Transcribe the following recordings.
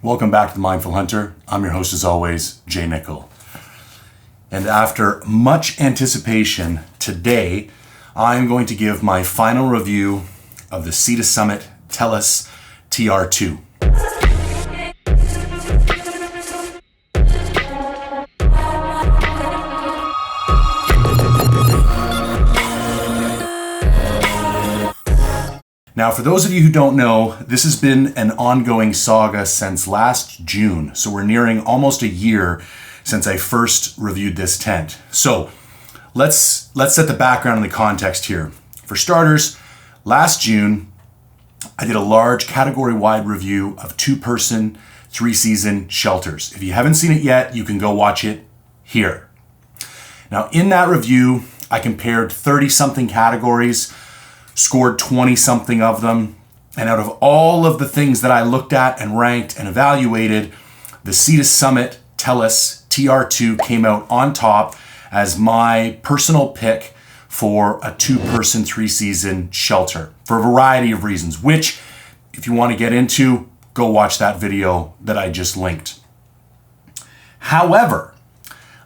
Welcome back to The Mindful Hunter. I'm your host as always, Jay Nichol. And after much anticipation, today I'm going to give my final review of the Sea to Summit Telos TR2. Now, for those of you who don't know, this has been an ongoing saga since last June. So we're nearing almost a year since I first reviewed this tent. So let's set the background and the context here. For starters, last June, I did a large category-wide review of 2-person, 3-season shelters. If you haven't seen it yet, you can go watch it here. Now, in that review, I compared 30-something categories, scored 20-something of them, and out of all of the things that I looked at and ranked and evaluated, the Sea to Summit Telos TR2 came out on top as my personal pick for a 2-person, 3-season shelter for a variety of reasons, which, if you want to get into, go watch that video that I just linked. However,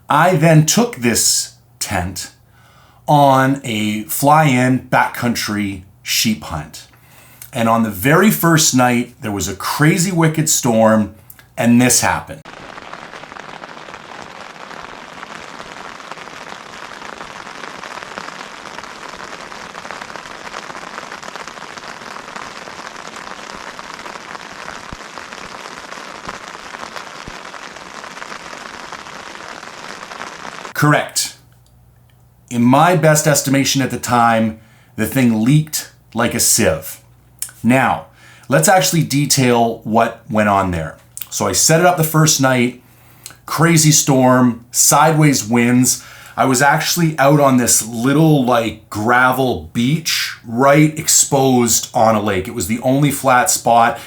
I then took this tent on a fly-in backcountry sheep hunt. And on the very first night, there was a crazy wicked storm, and this happened. Correct. In my best estimation at the time, the thing leaked like a sieve. Now, let's actually detail what went on there. So I set it up the first night, crazy storm, sideways winds. I was actually out on this little gravel beach, right exposed on a lake. It was the only flat spot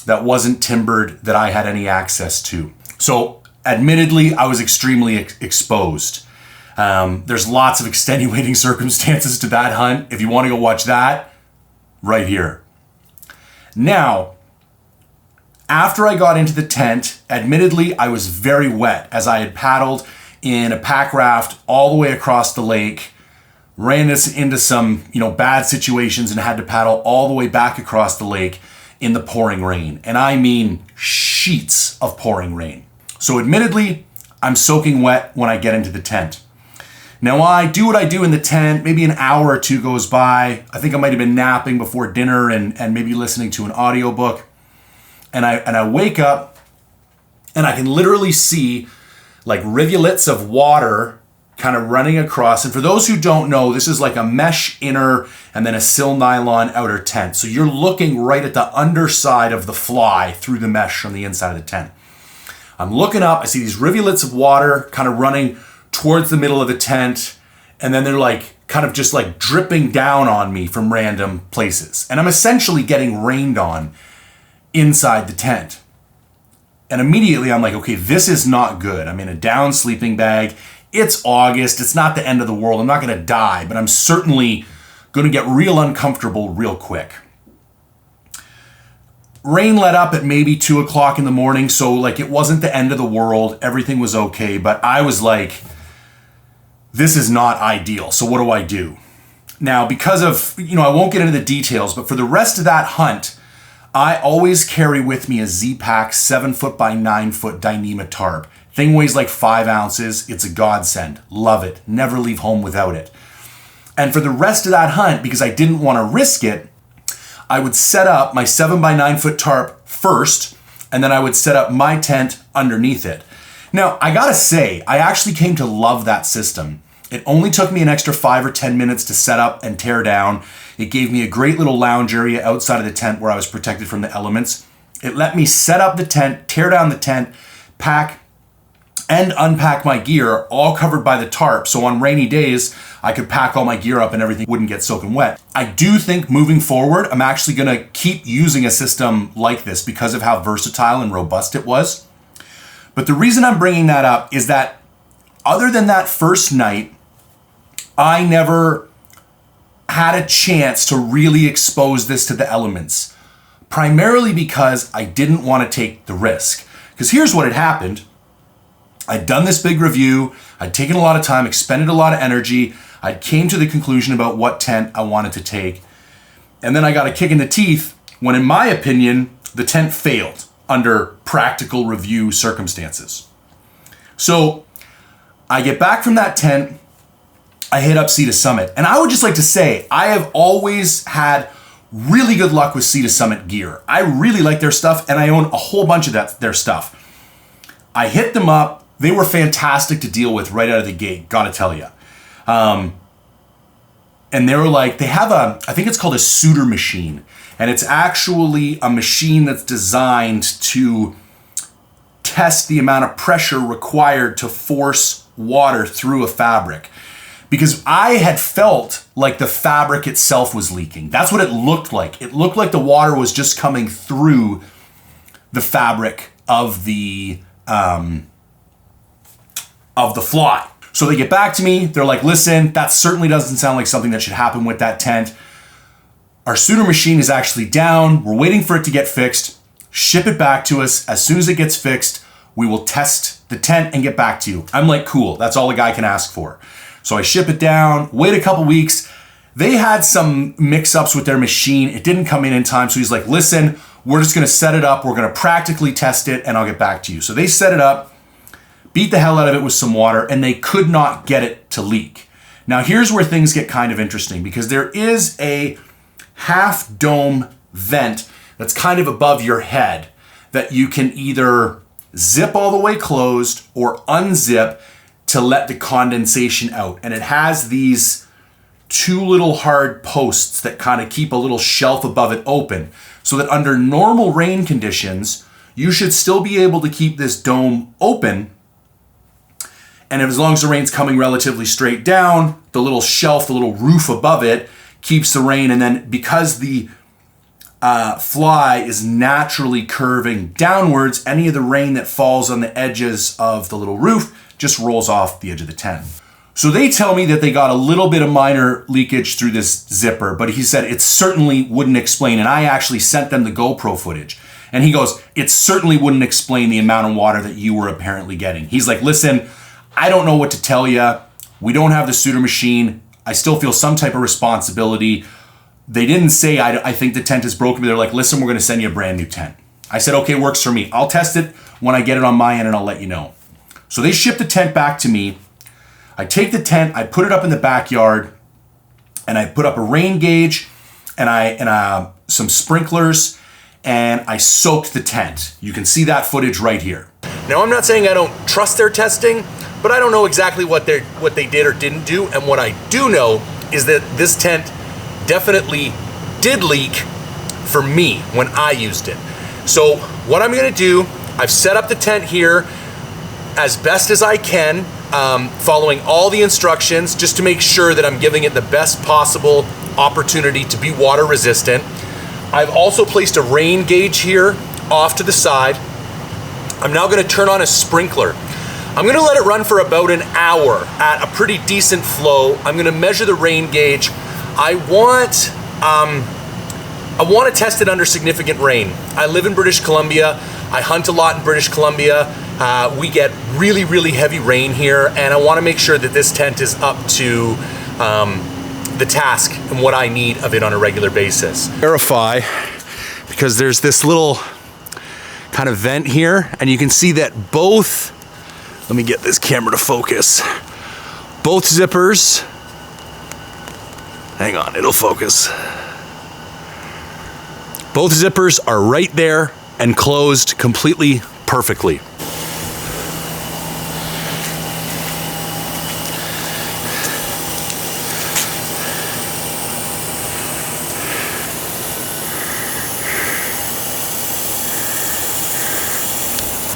that wasn't timbered that I had any access to. So admittedly, I was extremely exposed. There's lots of extenuating circumstances to that hunt. If you want to go watch that, right here. Now, after I got into the tent, admittedly, I was very wet as I had paddled in a pack raft all the way across the lake, ran into some, bad situations and had to paddle all the way back across the lake in the pouring rain. And I mean sheets of pouring rain. So admittedly, I'm soaking wet when I get into the tent. Now I do what I do in the tent, maybe an hour or two goes by. I think I might have been napping before dinner and maybe listening to an audiobook. And I wake up and I can literally see rivulets of water kind of running across. And for those who don't know, this is like a mesh inner and then a sil nylon outer tent. So you're looking right at the underside of the fly through the mesh from the inside of the tent. I'm looking up, I see these rivulets of water kind of running towards the middle of the tent, and then they're kind of just dripping down on me from random places. And I'm essentially getting rained on inside the tent. And immediately I'm like, okay, this is not good. I'm in a down sleeping bag. It's August. It's not the end of the world. I'm not going to die, but I'm certainly going to get real uncomfortable real quick. Rain let up at maybe 2 o'clock in the morning, so it wasn't the end of the world. Everything was okay, but I was this is not ideal. So what do I do? Now, because of, I won't get into the details, but for the rest of that hunt, I always carry with me a Z-Pack 7-foot by 9-foot Dyneema tarp. Thing weighs 5 ounces. It's a godsend. Love it. Never leave home without it. And for the rest of that hunt, because I didn't want to risk it, I would set up my 7 by 9-foot tarp first, and then I would set up my tent underneath it. Now, I gotta say, I actually came to love that system. It only took me an extra 5 or 10 minutes to set up and tear down. It gave me a great little lounge area outside of the tent where I was protected from the elements. It let me set up the tent, tear down the tent, pack and unpack my gear, all covered by the tarp. So on rainy days, I could pack all my gear up and everything wouldn't get soaking wet. I do think moving forward, I'm actually gonna keep using a system like this because of how versatile and robust it was. But the reason I'm bringing that up is that other than that first night, I never had a chance to really expose this to the elements primarily because I didn't want to take the risk. Because here's what had happened. I'd done this big review, I'd taken a lot of time, expended a lot of energy, I came to the conclusion about what tent I wanted to take, and then I got a kick in the teeth when, in my opinion, the tent failed under practical review circumstances. So I get back from that tent, I hit up Sea to Summit, and I would just like to say, I have always had really good luck with Sea to Summit gear. I really like their stuff, and I own a whole bunch of their stuff. I hit them up. They were fantastic to deal with right out of the gate, gotta tell you. And they were like, they have I think it's called a suitor machine. And it's actually a machine that's designed to test the amount of pressure required to force water through a fabric. Because I had felt like the fabric itself was leaking. That's what it looked like. It looked like the water was just coming through the fabric of the fly. So they get back to me, they're like, listen, that certainly doesn't sound like something that should happen with that tent. Our suitor machine is actually down, we're waiting for it to get fixed. Ship it back to us. As soon as it gets fixed, we will test the tent and get back to you. I'm like, cool, that's all a guy can ask for. So I ship it down, wait a couple weeks. They had some mix-ups with their machine. It didn't come in time, so he's like, listen, we're just gonna set it up, we're gonna practically test it, and I'll get back to you. So they set it up, beat the hell out of it with some water, and they could not get it to leak. Now here's where things get kind of interesting, because there is a half dome vent that's kind of above your head that you can either zip all the way closed or unzip to let the condensation out. And it has these two little hard posts that kind of keep a little shelf above it open, so that under normal rain conditions, you should still be able to keep this dome open. And as long as the rain's coming relatively straight down, the little shelf, the little roof above it keeps the rain. And then because the fly is naturally curving downwards, any of the rain that falls on the edges of the little roof just rolls off the edge of the tent. So they tell me that they got a little bit of minor leakage through this zipper, but he said it certainly wouldn't explain. And I actually sent them the GoPro footage. And he goes, it certainly wouldn't explain the amount of water that you were apparently getting. He's like, listen, I don't know what to tell you. We don't have the suitor machine. I still feel some type of responsibility. They didn't say, I think the tent is broken, but they're like, listen, we're gonna send you a brand new tent. I said, okay, works for me. I'll test it when I get it on my end and I'll let you know. So they ship the tent back to me. I take the tent, I put it up in the backyard, and I put up a rain gauge and some sprinklers, and I soaked the tent. You can see that footage right here. Now, I'm not saying I don't trust their testing, but I don't know exactly what they did or didn't do. And what I do know is that this tent definitely did leak for me when I used it. So what I'm gonna do, I've set up the tent here as best as I can, following all the instructions just to make sure that I'm giving it the best possible opportunity to be water resistant. I've also placed a rain gauge here off to the side. I'm now gonna turn on a sprinkler. I'm gonna let it run for about an hour at a pretty decent flow. I'm gonna measure the rain gauge. I want to test it under significant rain. I live in British Columbia. I hunt a lot in British Columbia. We get really, really heavy rain here, and I want to make sure that this tent is up to the task and what I need of it on a regular basis. Verify, because there's this little kind of vent here, and you can see that both, let me get this camera to focus, both zippers, hang on, it'll focus. Both zippers are right there and closed completely perfectly.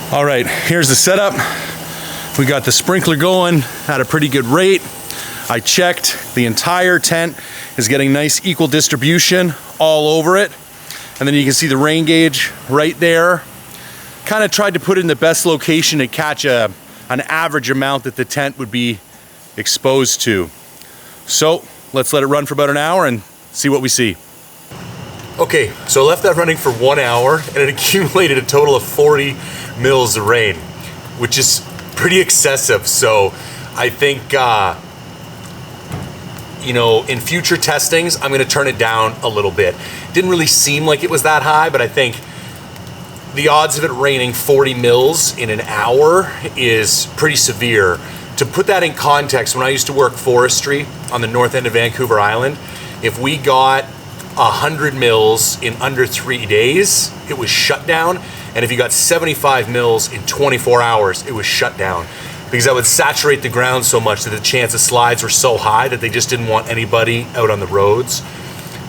All right, here's the setup. We got the sprinkler going at a pretty good rate. I checked, the entire tent is getting nice equal distribution all over it. And then you can see the rain gauge right there. Kind of tried to put it in the best location to catch an average amount that the tent would be exposed to. So let's let it run for about an hour and see what we see. Okay, so I left that running for 1 hour and it accumulated a total of 40 mils of rain, which is pretty excessive. So I think, you know, in future testings, I'm gonna turn it down a little bit. Didn't really seem like it was that high, but I think the odds of it raining 40 mils in an hour is pretty severe. To put that in context, when I used to work forestry on the north end of Vancouver Island, if we got 100 mils in under 3 days, it was shut down. And if you got 75 mils in 24 hours, it was shut down. Because that would saturate the ground so much that the chance of slides were so high that they just didn't want anybody out on the roads.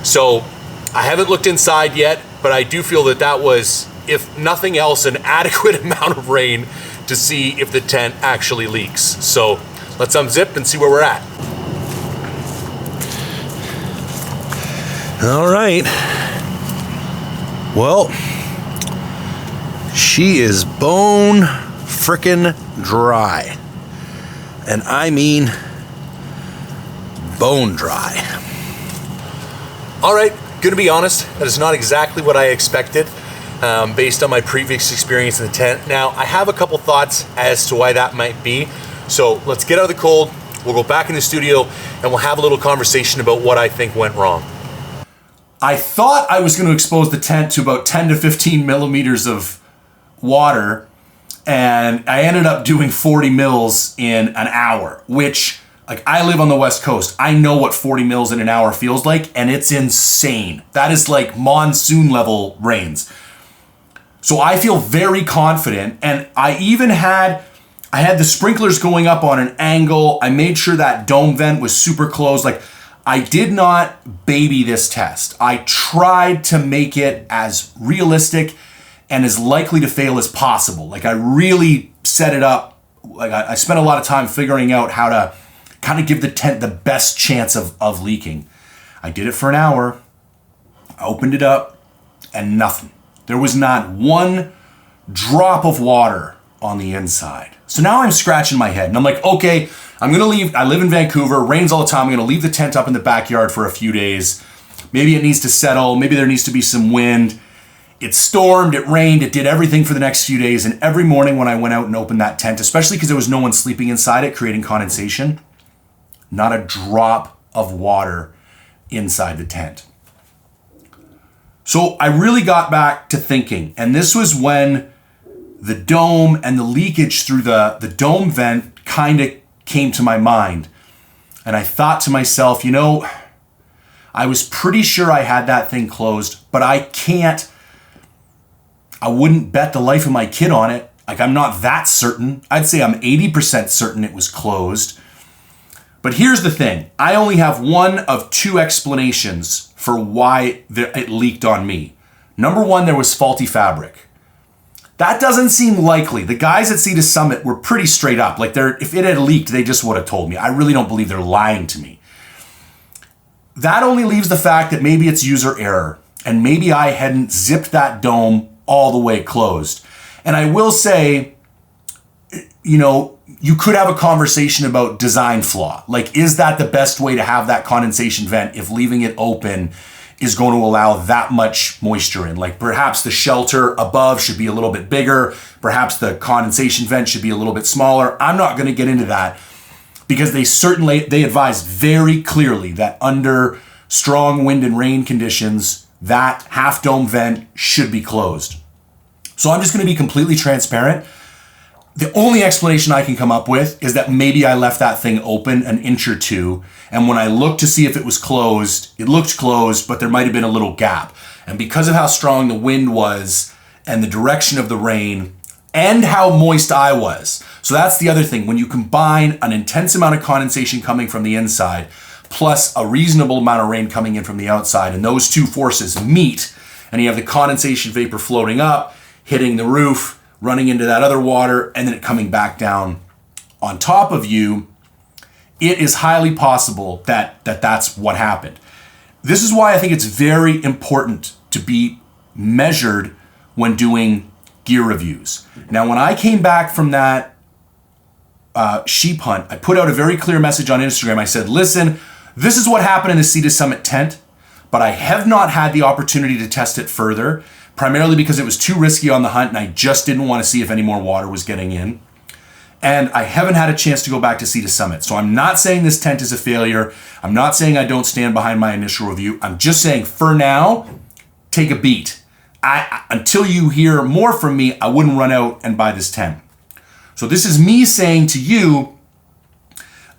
So I haven't looked inside yet, but I do feel that that was, if nothing else, an adequate amount of rain to see if the tent actually leaks. So let's unzip and see where we're at. All right. Well, she is bone frickin' dry. And I mean bone dry. All right, gonna be honest, that is not exactly what I expected based on my previous experience in the tent. Now, I have a couple thoughts as to why that might be. So let's get out of the cold, we'll go back in the studio, and we'll have a little conversation about what I think went wrong. I thought I was going to expose the tent to about 10 to 15 millimeters of water, and I ended up doing 40 mils in an hour, which, like, I live on the West Coast. I know what 40 mils in an hour feels like, and it's insane. That is like monsoon level rains. So I feel very confident, and I had the sprinklers going up on an angle. I made sure that dome vent was super closed. Like, I did not baby this test. I tried to make it as realistic and as likely to fail as possible. Like, I really set it up. Like, I spent a lot of time figuring out how to kind of give the tent the best chance of leaking. I did it for an hour. I opened it up and nothing. There was not one drop of water on the inside. So now I'm scratching my head and I'm like, okay, I'm gonna leave. I live in Vancouver, rains all the time. I'm gonna leave the tent up in the backyard for a few days. Maybe it needs to settle. Maybe there needs to be some wind. It stormed, it rained, it did everything for the next few days. And every morning when I went out and opened that tent, especially because there was no one sleeping inside it, creating condensation, not a drop of water inside the tent. So I really got back to thinking, and this was when the dome and the leakage through the dome vent kind of came to my mind. And I thought to myself, you know, I was pretty sure I had that thing closed, but I wouldn't bet the life of my kid on it. Like, I'm not that certain. I'd say I'm 80% certain it was closed. But here's the thing. I only have one of two explanations for why it leaked on me. Number one, there was faulty fabric. That doesn't seem likely. The guys at Sea to Summit were pretty straight up. Like, if it had leaked, they just would have told me. I really don't believe they're lying to me. That only leaves the fact that maybe it's user error, and maybe I hadn't zipped that dome all the way closed. And I will say, you know, you could have a conversation about design flaw. Like, is that the best way to have that condensation vent if leaving it open is going to allow that much moisture in? Like, perhaps the shelter above should be a little bit bigger. Perhaps the condensation vent should be a little bit smaller. I'm not going to get into that because they advise very clearly that under strong wind and rain conditions, that half dome vent should be closed. So I'm just going to be completely transparent. The only explanation I can come up with is that maybe I left that thing open an inch or two, and when I looked to see if it was closed, it looked closed, but there might have been a little gap. And because of how strong the wind was and the direction of the rain and how moist I was. So that's the other thing. When you combine an intense amount of condensation coming from the inside plus a reasonable amount of rain coming in from the outside, and those two forces meet, and you have the condensation vapor floating up, hitting the roof, running into that other water, and then it coming back down on top of you, it is highly possible that that's what happened. This is why I think it's very important to be measured when doing gear reviews. Now, when I came back from that sheep hunt, I put out a very clear message on Instagram. I said, listen, this is what happened in the Sea to Summit tent, but I have not had the opportunity to test it further, primarily because it was too risky on the hunt and I just didn't want to see if any more water was getting in. And I haven't had a chance to go back to Sea to Summit. So I'm not saying this tent is a failure. I'm not saying I don't stand behind my initial review. I'm just saying for now, take a beat. Until you hear more from me, I wouldn't run out and buy this tent. So this is me saying to you,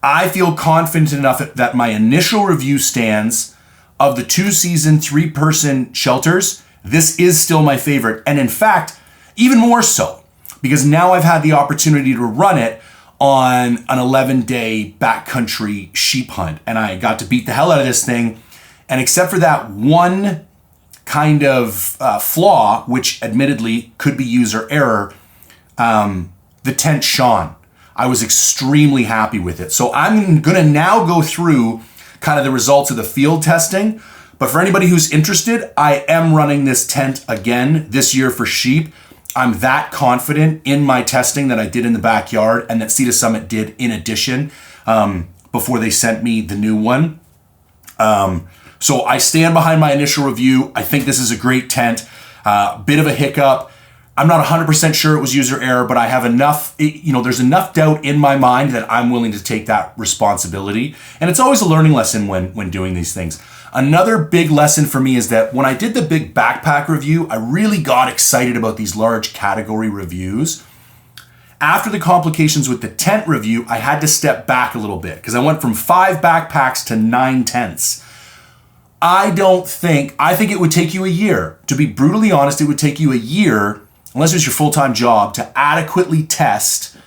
I feel confident enough that my initial review stands. Of the 2-season, 3-person shelters, this is still my favorite. And in fact, even more so, because now I've had the opportunity to run it on an 11-day backcountry sheep hunt. And I got to beat the hell out of this thing. And except for that one kind of flaw, which admittedly could be user error, the tent shone. I was extremely happy with it. So I'm gonna now go through kind of the results of the field testing. But for anybody who's interested, I am running this tent again this year for sheep. I'm that confident in my testing that I did in the backyard and that Sea to Summit did in addition before they sent me the new one. So I stand behind my initial review. I think this is a great tent. Bit of a hiccup. I'm not 100% sure it was user error, but I have enough, there's enough doubt in my mind that I'm willing to take that responsibility. And it's always a learning lesson when doing these things. Another big lesson for me is that when I did the big backpack review, I really got excited about these large category reviews. After the complications with the tent review, I had to step back a little bit because I went from 5 backpacks to 9 tents. I think it would take you a year. To be brutally honest, it would take you a year, unless it's your full-time job, to adequately test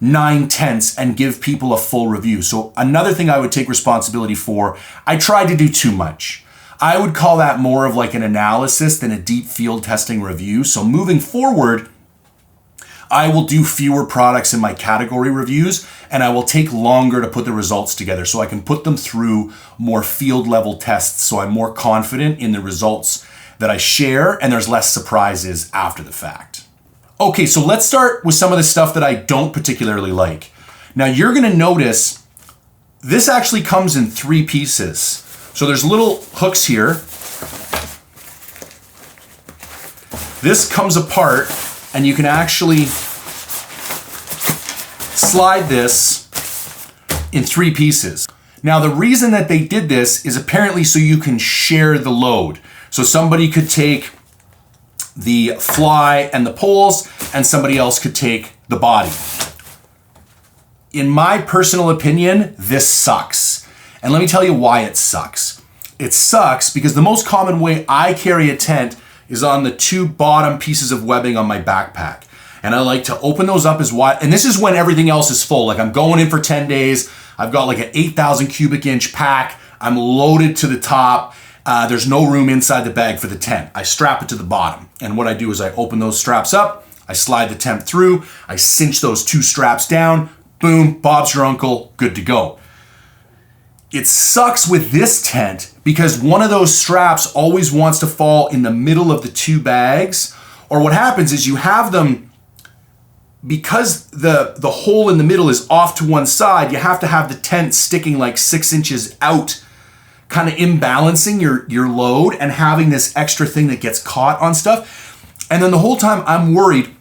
9 tents and give people a full review. So another thing I would take responsibility for, I tried to do too much. I would call that more of like an analysis than a deep field testing review. So moving forward, I will do fewer products in my category reviews and I will take longer to put the results together so I can put them through more field level tests so I'm more confident in the results that I share and there's less surprises after the fact. Okay, so let's start with some of the stuff that I don't particularly like. Now you're gonna notice this actually comes in 3 pieces. So there's little hooks here. This comes apart and you can actually slide this in 3 pieces. Now the reason that they did this is apparently so you can share the load. So somebody could take the fly and the poles and somebody else could take the body. In my personal opinion, this sucks. And let me tell you why it sucks. It sucks because the most common way I carry a tent is on the 2 bottom pieces of webbing on my backpack. And I like to open those up as wide. And this is when everything else is full. Like I'm going in for 10 days. I've got like an 8,000 cubic inch pack. I'm loaded to the top. There's no room inside the bag for the tent. I strap it to the bottom. And what I do is I open those straps up. I slide the tent through. I cinch those 2 straps down. Boom, Bob's your uncle, good to go. It sucks with this tent because one of those straps always wants to fall in the middle of the 2 bags. Or what happens is you have them, because the hole in the middle is off to one side, you have to have the tent sticking like 6 inches out, kind of imbalancing your load and having this extra thing that gets caught on stuff. And then the whole time I'm worried,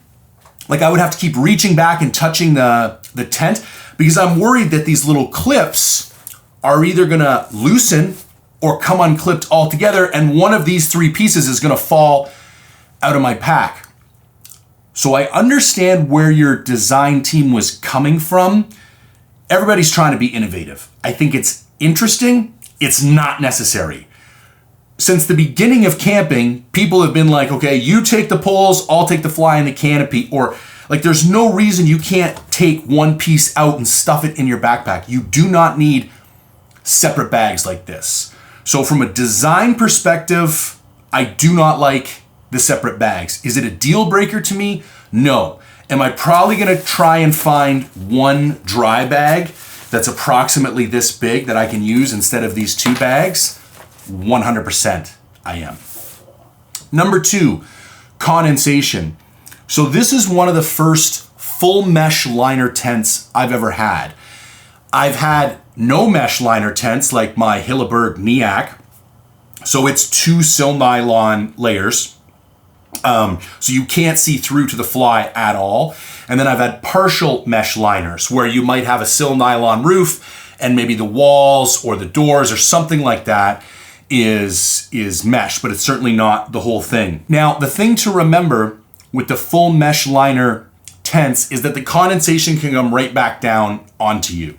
like I would have to keep reaching back and touching the tent because I'm worried that these little clips are either gonna loosen or come unclipped altogether and one of these 3 pieces is gonna fall out of my pack. So I understand where your design team was coming from. Everybody's trying to be innovative. I think it's interesting. It's not necessary. Since the beginning of camping, people have been like, okay, you take the poles, I'll take the fly and the canopy, or like there's no reason you can't take one piece out and stuff it in your backpack. You do not need separate bags like this. So from a design perspective, I do not like the separate bags. Is it a deal breaker to me? No. Am I probably gonna try and find one dry bag that's approximately this big that I can use instead of these 2 bags? 100% I am. Number 2, condensation. So this is one of the first full mesh liner tents I've ever had. I've had no mesh liner tents like my Hilleberg Niac, So it's 2 sil nylon layers. So you can't see through to the fly at all. And then I've had partial mesh liners where you might have a sil nylon roof and maybe the walls or the doors or something like that is mesh, but it's certainly not the whole thing. Now, the thing to remember with the full mesh liner tents is that the condensation can come right back down onto you.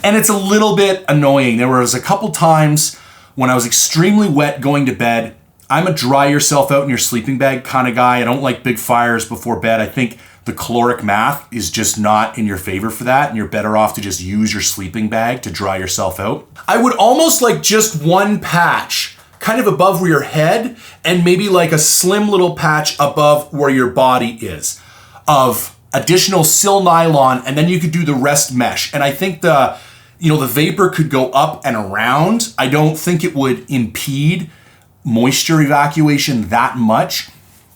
And it's a little bit annoying. There was a couple times when I was extremely wet going to bed. I'm a dry yourself out in your sleeping bag kind of guy. I don't like big fires before bed. I think the caloric math is just not in your favor for that, and you're better off to just use your sleeping bag to dry yourself out. I would almost like just one patch kind of above where your head and maybe like a slim little patch above where your body is of additional sil nylon, and then you could do the rest mesh. And I think the vapor could go up and around. I don't think it would impede moisture evacuation that much.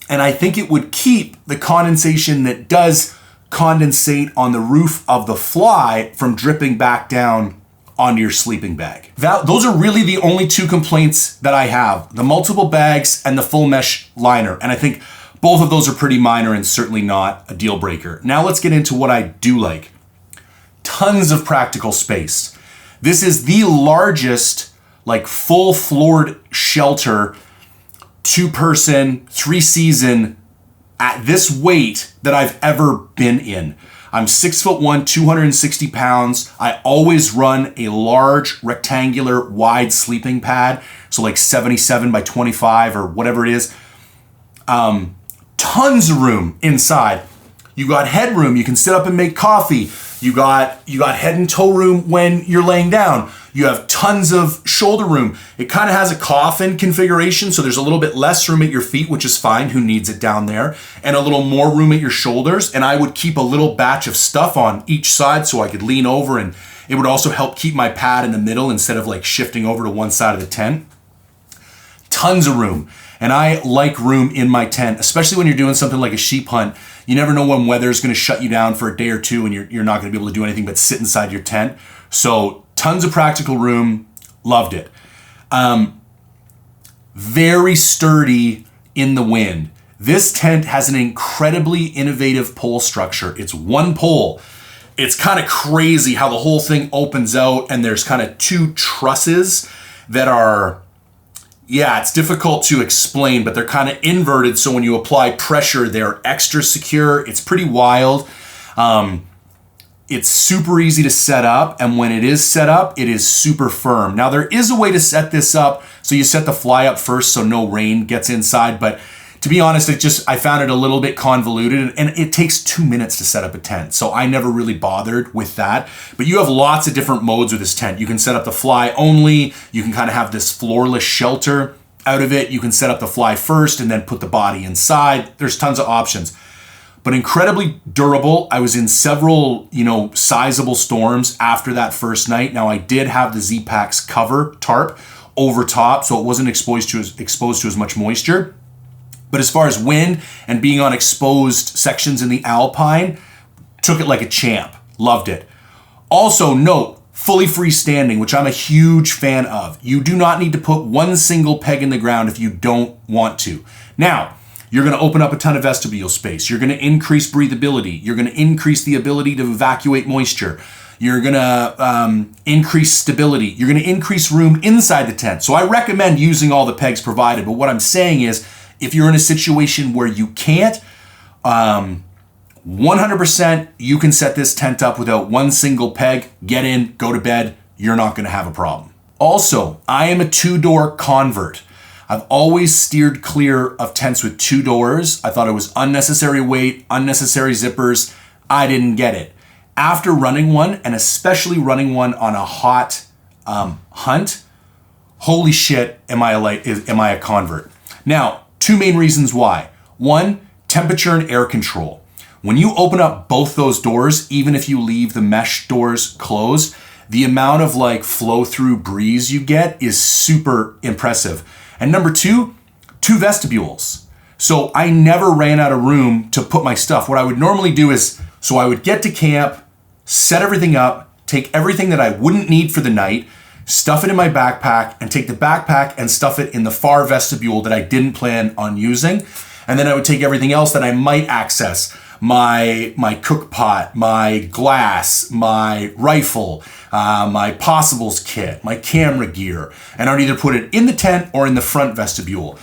And I think it would keep the condensation that does condensate on the roof of the fly from dripping back down onto your sleeping bag. Those are really the only 2 complaints that I have, the multiple bags and the full mesh liner. And I think both of those are pretty minor and certainly not a deal breaker. Now let's get into what I do like. Tons of practical space. This is the largest, like full floored shelter, 2-person, 3-season at this weight that I've ever been in. I'm 6'1", 260 pounds. I always run a large rectangular wide sleeping pad. So like 77 by 25 or whatever it is. Tons of room inside. You got headroom. You can sit up and make coffee. You got head and toe room when you're laying down. You have tons of shoulder room. It kind of has a coffin configuration, so there's a little bit less room at your feet, which is fine. Who needs it down there? And a little more room at your shoulders. And I would keep a little batch of stuff on each side so I could lean over, and it would also help keep my pad in the middle instead of like shifting over to one side of the tent. Tons of room. And I like room in my tent, especially when you're doing something like a sheep hunt. You never know when weather is going to shut you down for a day or two and you're not going to be able to do anything but sit inside your tent. So tons of practical room. Loved it. Very sturdy in the wind. This tent has an incredibly innovative pole structure. It's one pole. It's kind of crazy how the whole thing opens out and there's kind of 2 trusses that are... Yeah, it's difficult to explain, but they're kind of inverted, so when you apply pressure, they're extra secure. It's pretty wild. It's super easy to set up, and when it is set up, it is super firm. Now, there is a way to set this up, so you set the fly up first so no rain gets inside, but to be honest, I found it a little bit convoluted, and it takes 2 minutes to set up a tent, so I never really bothered with that. But you have lots of different modes with this tent. You can set up the fly only. You can kind of have this floorless shelter out of it. You can set up the fly first and then put the body inside. There's tons of options. But incredibly durable. I was in several, sizable storms after that first night. Now, I did have the Z-Packs cover tarp over top, so it wasn't exposed to as much moisture. But as far as wind and being on exposed sections in the Alpine, took it like a champ. Loved it. Also note, fully freestanding, which I'm a huge fan of. You do not need to put one single peg in the ground if you don't want to. Now, you're going to open up a ton of vestibule space. You're going to increase breathability. You're going to increase the ability to evacuate moisture. You're going to increase stability. You're going to increase room inside the tent. So I recommend using all the pegs provided. But what I'm saying is, if you're in a situation where you can't, 100% you can set this tent up without one single peg, get in, go to bed, you're not going to have a problem. Also, I am a 2-door convert. I've always steered clear of tents with 2 doors. I thought it was unnecessary weight, unnecessary zippers. I didn't get it. After running one, and especially running one on a hot hunt, holy shit, am I a convert. Now, 2 main reasons why. 1, temperature and air control. When you open up both those doors, even if you leave the mesh doors closed, the amount of flow through breeze you get is super impressive. And number 2, 2 vestibules. So I never ran out of room to put my stuff. What I would normally do is, I would get to camp, set everything up, take everything that I wouldn't need for the night, stuff it in my backpack, and take the backpack and stuff it in the far vestibule that I didn't plan on using. And then I would take everything else that I might access, my cook pot, my glass, my rifle, my possibles kit, my camera gear, and I would either put it in the tent or in the front vestibule.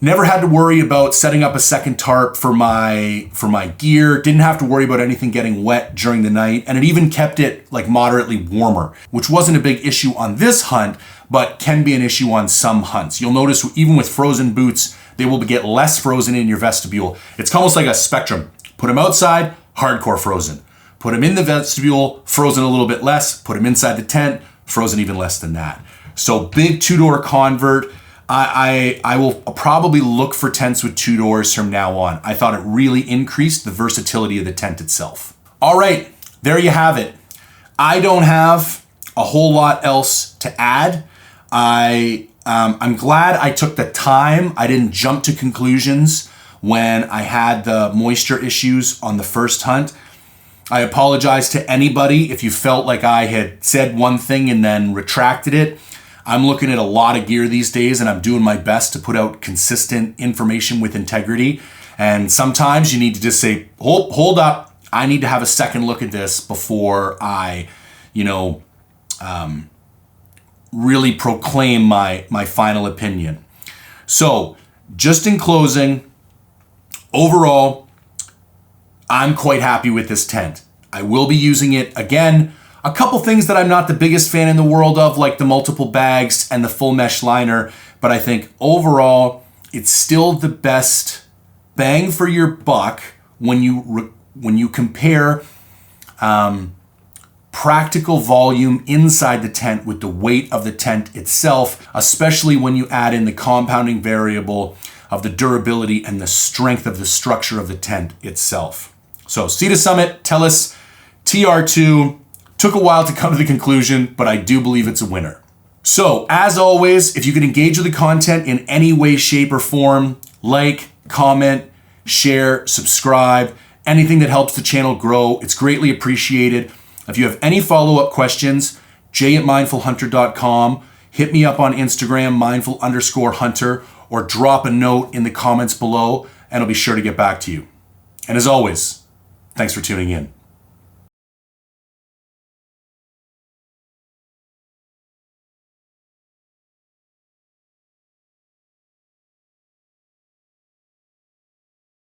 Never had to worry about setting up a second tarp for my gear. Didn't have to worry about anything getting wet during the night. And it even kept it like moderately warmer, which wasn't a big issue on this hunt, but can be an issue on some hunts. You'll notice even with frozen boots, they will get less frozen in your vestibule. It's almost like a spectrum. Put them outside, hardcore frozen. Put them in the vestibule, frozen a little bit less. Put them inside the tent, frozen even less than that. So big two-door convert. I will probably look for tents with 2 doors from now on. I thought it really increased the versatility of the tent itself. All right, there you have it. I don't have a whole lot else to add. I'm glad I took the time. I didn't jump to conclusions when I had the moisture issues on the first hunt. I apologize to anybody if you felt like I had said one thing and then retracted it. I'm looking at a lot of gear these days and I'm doing my best to put out consistent information with integrity. And sometimes you need to just say, hold up. I need to have a second look at this before I, really proclaim my final opinion. So just in closing, overall, I'm quite happy with this tent. I will be using it again. A couple things that I'm not the biggest fan in the world of, like the multiple bags and the full mesh liner, but I think overall it's still the best bang for your buck when you compare practical volume inside the tent with the weight of the tent itself, especially when you add in the compounding variable of the durability and the strength of the structure of the tent itself. So Sea to Summit, Telos TR2, took a while to come to the conclusion, but I do believe it's a winner. So as always, if you can engage with the content in any way, shape, or form, like, comment, share, subscribe, anything that helps the channel grow, it's greatly appreciated. If you have any follow-up questions, jay@mindfulhunter.com, hit me up on Instagram, mindful_hunter, or drop a note in the comments below, and I'll be sure to get back to you. And as always, thanks for tuning in.